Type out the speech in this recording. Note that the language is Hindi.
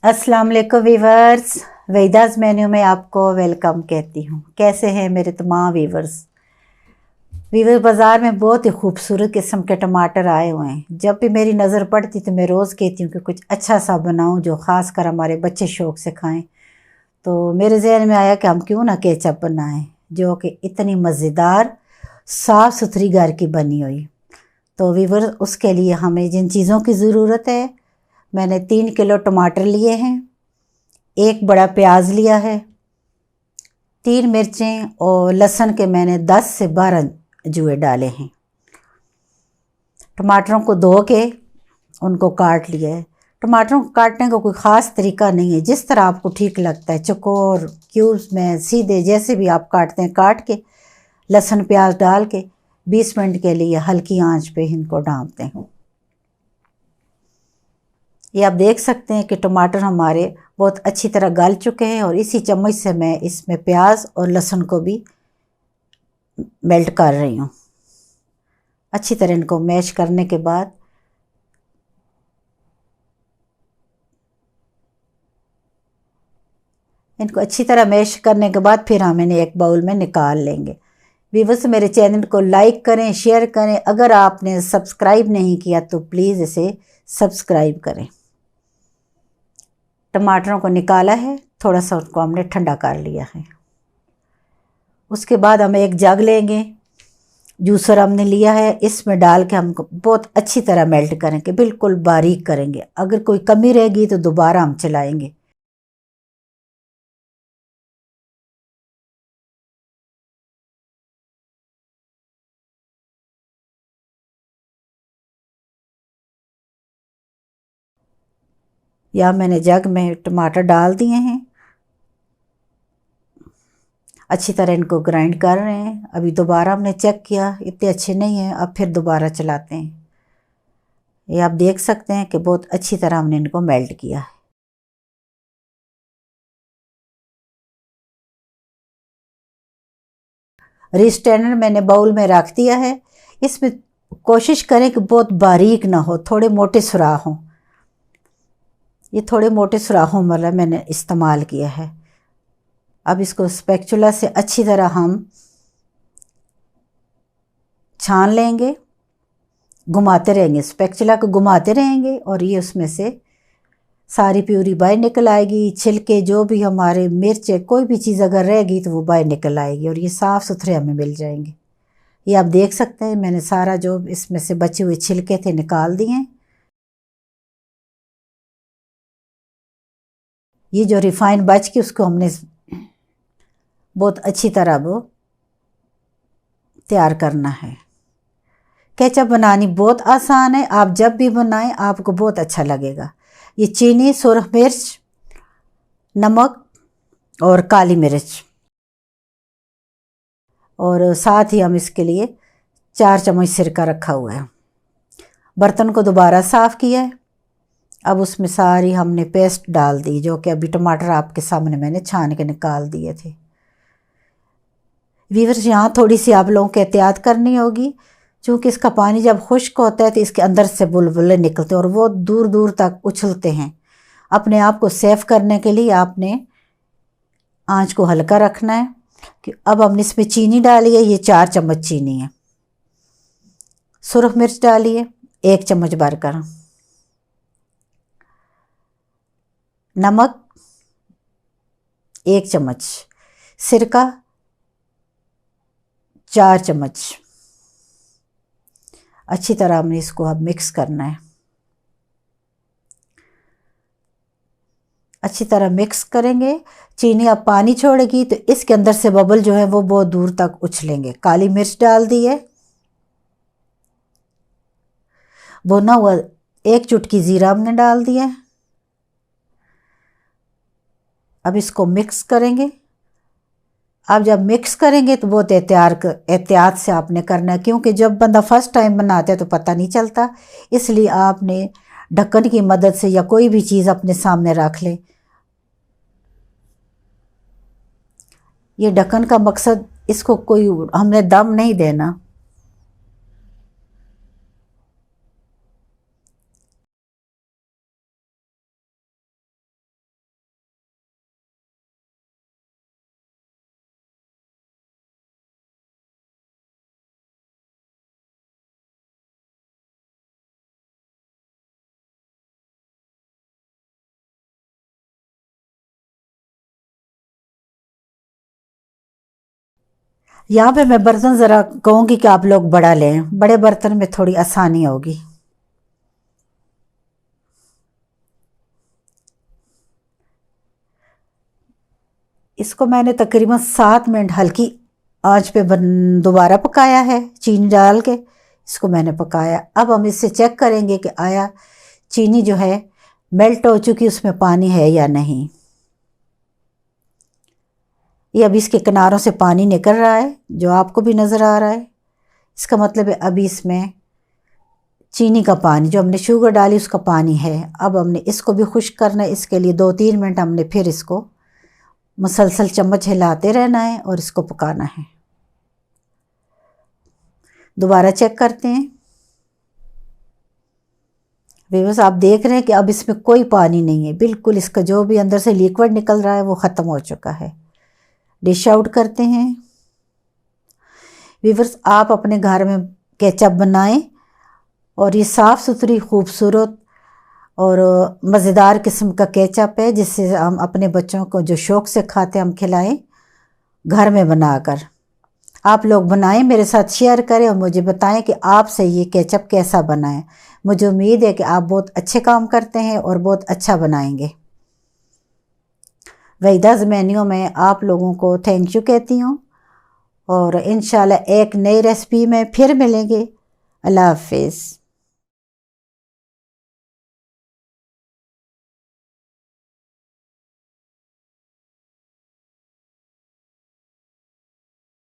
अस्सलाम वालेकुम वीवर्स। वेदास मेन्यू में आपको वेलकम कहती हूँ। कैसे हैं मेरे तमाम वीवर्स। बाज़ार में बहुत ही खूबसूरत किस्म के टमाटर आए हुए हैं। जब भी मेरी नज़र पड़ती तो मैं रोज़ कहती हूँ कि कुछ अच्छा सा बनाऊँ जो ख़ास कर हमारे बच्चे शौक़ से खाएँ। तो मेरे जहन में आया कि हम क्यों ना केचप बनाएँ, जो कि इतनी मज़ेदार साफ़ सुथरी घर की बनी हुई। तो वीवर उसके लिए हमें जिन चीज़ों की ज़रूरत है, मैंने 3 किलो टमाटर लिए हैं, 1 बड़ा प्याज लिया है, 3 मिर्चें और लहसुन के मैंने 10 से 12 जुए डाले हैं। टमाटरों को धो के उनको काट लिया है। टमाटरों को काटने का कोई ख़ास तरीका नहीं है, जिस तरह आपको ठीक लगता है, चौकोर, क्यूब्स में, सीधे, जैसे भी आप काटते हैं काट के लहसुन प्याज डाल के 20 मिनट के लिए हल्की आंच पे इनको ढाँपते हैं। ये आप देख सकते हैं कि टमाटर हमारे बहुत अच्छी तरह गल चुके हैं और इसी चम्मच से मैं इसमें प्याज और लहसुन को भी मेल्ट कर रही हूँ। अच्छी तरह इनको मैश करने के बाद इनको अच्छी तरह मैश करने के बाद फिर हम इन्हें एक बाउल में निकाल लेंगे। व्यूअर्स, मेरे चैनल को लाइक करें, शेयर करें। अगर आपने सब्सक्राइब नहीं किया तो प्लीज़ इसे सब्सक्राइब करें। टमाटरों को निकाला है, थोड़ा सा उनको हमने ठंडा कर लिया है। उसके बाद हम एक जग लेंगे, जूसर हमने लिया है, इसमें डाल के हम बहुत अच्छी तरह मेल्ट करेंगे, बिल्कुल बारीक करेंगे। अगर कोई कमी रहेगी तो दोबारा हम चलाएंगे। या मैंने जग में टमाटर डाल दिए हैं, अच्छी तरह इनको ग्राइंड कर रहे हैं। अभी दोबारा हमने चेक किया, इतने अच्छे नहीं हैं, अब फिर दोबारा चलाते हैं। ये आप देख सकते हैं कि बहुत अच्छी तरह हमने इनको मेल्ट किया है। रिस्टैंडर मैंने बाउल में रख दिया है। इसमें कोशिश करें कि बहुत बारीक ना हो, थोड़े मोटे सुराख हों। ये थोड़े मोटे सुराखों वाला मैंने इस्तेमाल किया है। अब इसको स्पैचुला से अच्छी तरह हम छान लेंगे, घुमाते रहेंगे, स्पैचुला को घुमाते रहेंगे और ये उसमें से सारी प्यूरी बाहर निकल आएगी। छिलके, जो भी हमारे मिर्च है, कोई भी चीज़ अगर रहेगी तो वो बाहर निकल आएगी और ये साफ़ सुथरे हमें मिल जाएंगे। ये आप देख सकते हैं मैंने सारा जो इसमें से बचे हुए छिलके थे निकाल दिए। ये जो रिफाइन बच के उसको हमने बहुत अच्छी तरह वो तैयार करना है। केचप बनानी बहुत आसान है, आप जब भी बनाएं आपको बहुत अच्छा लगेगा। ये चीनी, सुरख मिर्च, नमक और काली मिर्च, और साथ ही हम इसके लिए 4 चम्मच सिरका रखा हुआ है। बर्तन को दोबारा साफ़ किया है। अब उसमें सारी हमने पेस्ट डाल दी, जो कि अभी टमाटर आपके सामने मैंने छान के निकाल दिए थे। व्यूअर्स, यहाँ थोड़ी सी आप लोगों को एहतियात करनी होगी, क्योंकि इसका पानी जब खुश्क होता है तो इसके अंदर से बुलबुले निकलते हैं और वो दूर दूर तक उछलते हैं। अपने आप को सेफ करने के लिए आपने आंच को हल्का रखना है। कि अब हमने इसमें चीनी डाली है, ये 4 चम्मच चीनी है। सुरख मिर्च डालिए 1 चम्मच भरकर, नमक 1 चम्मच, सिरका 4 चम्मच। अच्छी तरह हमने इसको अब मिक्स करना है। अच्छी तरह मिक्स करेंगे। चीनी अब पानी छोड़ेगी तो इसके अंदर से बबल जो है वो बहुत दूर तक उछलेंगे। काली मिर्च डाल दी है, भुना हुआ 1 चुटकी जीरा हमने डाल दिया है। अब इसको मिक्स करेंगे। अब जब मिक्स करेंगे तो बहुत एहतियात से आपने करना है, क्योंकि जब बंदा फर्स्ट टाइम बनाता है तो पता नहीं चलता। इसलिए आपने ढक्कन की मदद से या कोई भी चीज़ अपने सामने रख लें। ये ढक्कन का मकसद, इसको कोई हमने दम नहीं देना। यहाँ पे मैं बर्तन ज़रा कहूँगी कि आप लोग बड़ा लें, बड़े बर्तन में थोड़ी आसानी होगी। इसको मैंने तकरीबन 7 मिनट हल्की आंच पे दोबारा पकाया है, चीनी डाल के इसको मैंने पकाया। अब हम इससे चेक करेंगे कि आया चीनी जो है मेल्ट हो चुकी, उसमें पानी है या नहीं। ये अभी इसके किनारों से पानी निकल रहा है, जो आपको भी नज़र आ रहा है। इसका मतलब है अभी इसमें चीनी का पानी, जो हमने शुगर डाली उसका पानी है। अब हमने इसको भी खुश्क करना है। इसके लिए 2-3 मिनट हमने फिर इसको मुसलसल चम्मच हिलाते रहना है और इसको पकाना है। दोबारा चेक करते हैं। व्यूअर्स, आप देख रहे हैं कि अब इसमें कोई पानी नहीं है, बिल्कुल इसका जो भी अंदर से लिक्विड निकल रहा है वो ख़त्म हो चुका है। डिश आउट करते हैं। व्यूअर्स, आप अपने घर में केचप बनाएं और ये साफ़ सुथरी खूबसूरत और मज़ेदार किस्म का केचप है, जिससे हम अपने बच्चों को जो शौक़ से खाते हम खिलाएं घर में बनाकर। आप लोग बनाएं, मेरे साथ शेयर करें और मुझे बताएं कि आपसे ये केचप कैसा बना है। मुझे उम्मीद है कि आप बहुत अच्छे काम करते हैं और बहुत अच्छा बनाएंगे। वहीदाज़ मेन्यू में आप लोगों को थैंक यू कहती हूँ और इंशाल्लाह एक नई रेसिपी में फिर मिलेंगे। अल्लाह हाफिज़।